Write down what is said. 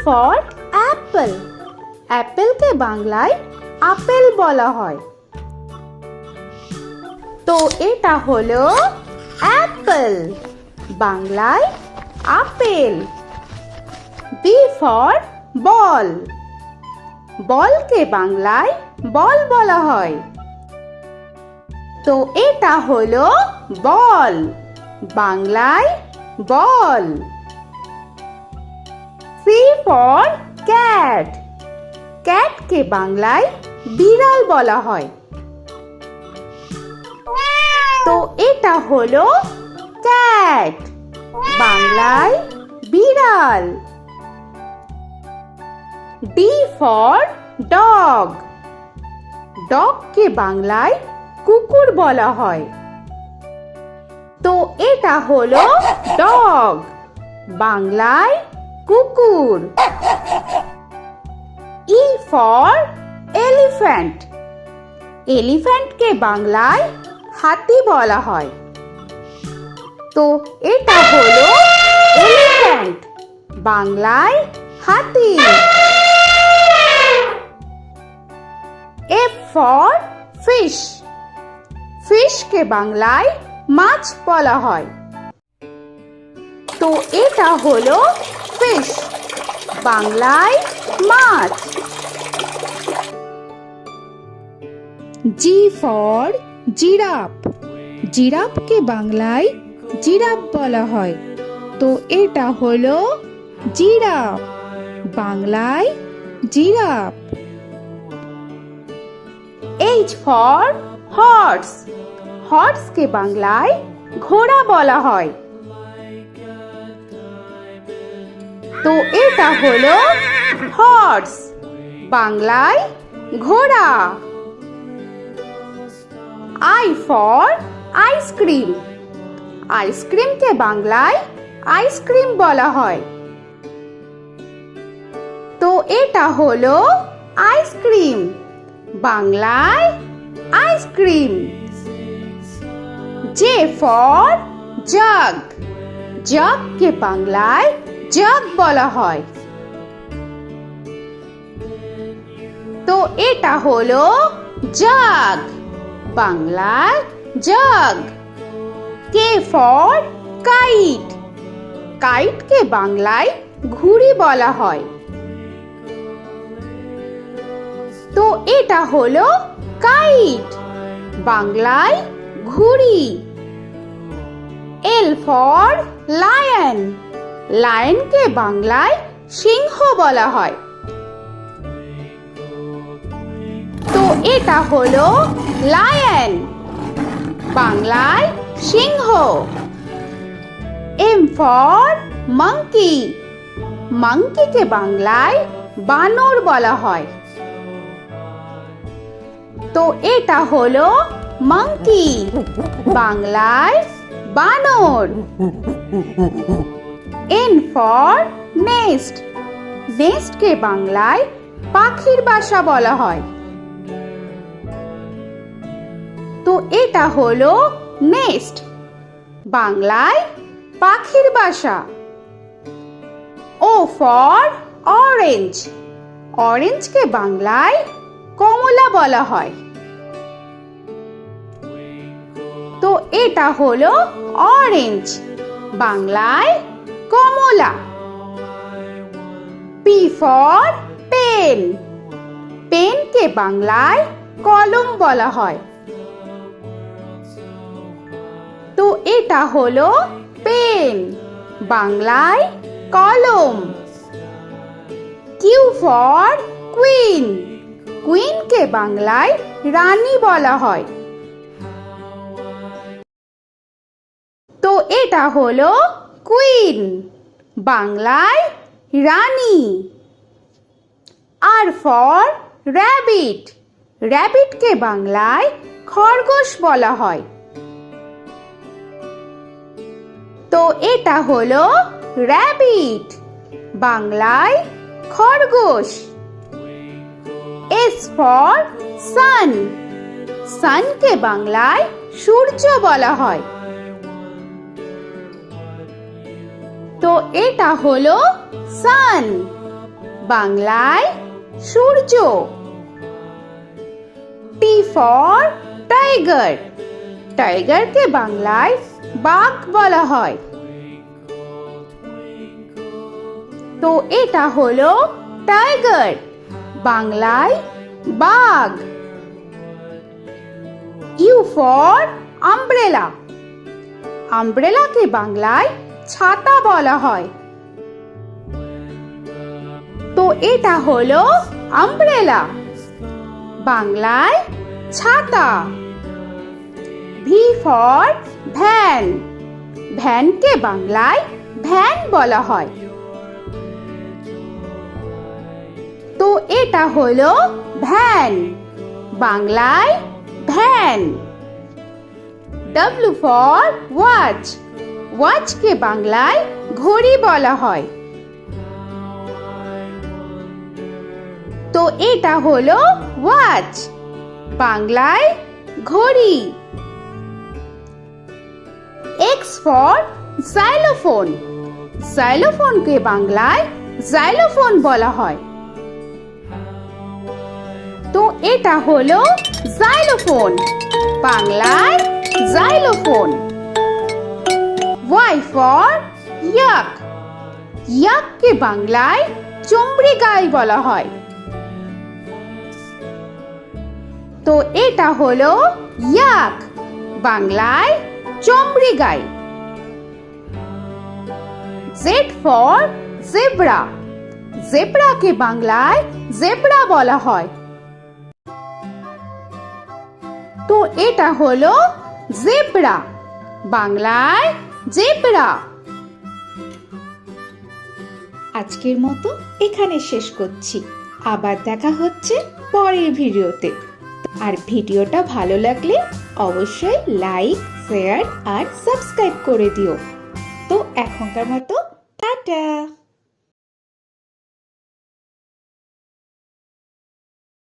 For Apple. অ্যাপেলকে বাংলায় apple বলা হয়। তো এটা হলো অ্যাপল, বাংলায় আপেল। B for ball. বলকে বাংলায় বল বলা হয়। তো এটা হলো বল, বাংলায় বল। C for cat. ক্যাটকে বাংলায় বিড়াল বলা হয়। তো এটা হলো ক্যাট, বাংলায় বিড়াল। D for dog. ডগকে বাংলায় কুকুর বলা হয়। তো এটা হলো ডগ, বাংলায় কুকুর। E for elephant. এলিফ্যান্টকে বাংলায় হাতি বলা হয়। তো এটা হলো এলিফ্যান্ট, বাংলায় হাতি। F for fish. ফিশকে বাংলায় মাছ বলা হয়। তো এটা হলো ফিশ, বাংলায় মাছ। G for giraffe. জিরাফকে বাংলায় জিরাফ বলা হয়। তো এটা হলো জিরাফ, বাংলায় জিরাফ। H for horse. হর্সকে বাংলায় ঘোড়া বলা হয়। তো এটা হলো হর্স, বাংলায় ঘোড়া। I for ice cream. আইসক্রিমকে বাংলায় আইসক্রিম বলা হয়। তো এটা হলো আইসক্রিম, বাংলায় আইসক্রিম। J for jug. জাগকে বাংলায় জাগ বলা হয়। তো এটা হলো জাগ, বাংলায় জাগ। K for kite. কাইটকে বাংলায় ঘুড়ি বলা হয়। তো এটা হলো কাইট, বাংলায় ঘুড়ি। L for lion. লায়নকে বাংলায় সিংহ বলা হয়। তো এটা হলো লায়ন, বাংলায় সিংহ। M for monkey. মাঙ্কিকে বাংলায় বানর বলা হয়। তো এটা হলো মাঙ্কি, বাংলায় বানর। N for nest. নেস্টকে বাংলায় পাখির বাসা বলা হয়। তো এটা হলো নেস্ট, বাংলায় পাখির বাসা। O for orange. অরেঞ্জকে বাংলায় কমলা বলা হয়। তো এটা হলো অরেঞ্জ, বাংলায় কমলা। P for pen. পেনকে বাংলায় কলম বলা হয়। তো এটা হলো পেন, বাংলায় কলম। Q for queen. কুইনকে বাংলায় রানী বলা হয়। তো এটা হলো কুইন, বাংলায় রানী। আর ফর র‍্যাবিট। র‍্যাবিটকে বাংলায় খরগোশ বলা হয়। তো এটা হলো র‍্যাবিট, বাংলায় খরগোশ। S for sun. সানকে বাংলায় সূর্য বলা হয়। তো এটা হলো সান, বাংলায় সূর্য। টি ফর টাইগার, টাইগারকে বাংলায় বাঘ বলা হয়। তো এটা হলো টাইগার, বাংলায় বাঘ। ইউ ফর আমব্রেলা, আমব্রেলাকে বাংলায় ছাতা বলা হয়। তো এটা হলো আমব্রেলা, বাংলায় ছাতা। ভি ফর ভ্যান, ভ্যানকে বাংলায় ভ্যান বলা হয়। তো এটা হলো ভ্যান, বাংলায় ভ্যান। ডব্লিউ ফর ওয়াচ, ওয়াচকে বাংলায় ঘড়ি বলা হয়। তো এটা হলো ওয়াচ, বাংলায় ঘড়ি। এক্স ফর জাইলোফোন, জাইলোফোনকে বাংলায় জাইলোফোন বলা হয়। তো এটা হলো জাইলোফোন, বাংলায় জাইলোফোন। ওয়াই ফর ইয়াক, ইয়াককে বাংলায় চমড়ি গাই বলা হয়। তো এটা হলো ইয়াক, বাংলায় চমড়ি গাই। জেড ফর জেব্রা, জেব্রাকে বাংলায় জেব্রা বলা হয়। তো এটা হলো জেব্রা, বাংলায় জেব্রা। আজকের মতো এখানে শেষ করছি, আবার দেখা হচ্ছে পরের ভিডিওতে। আর ভিডিওটা ভালো লাগলে অবশ্যই লাইক, শেয়ার আর সাবস্ক্রাইব করে দিও। তো এখনকার মতো টাটা।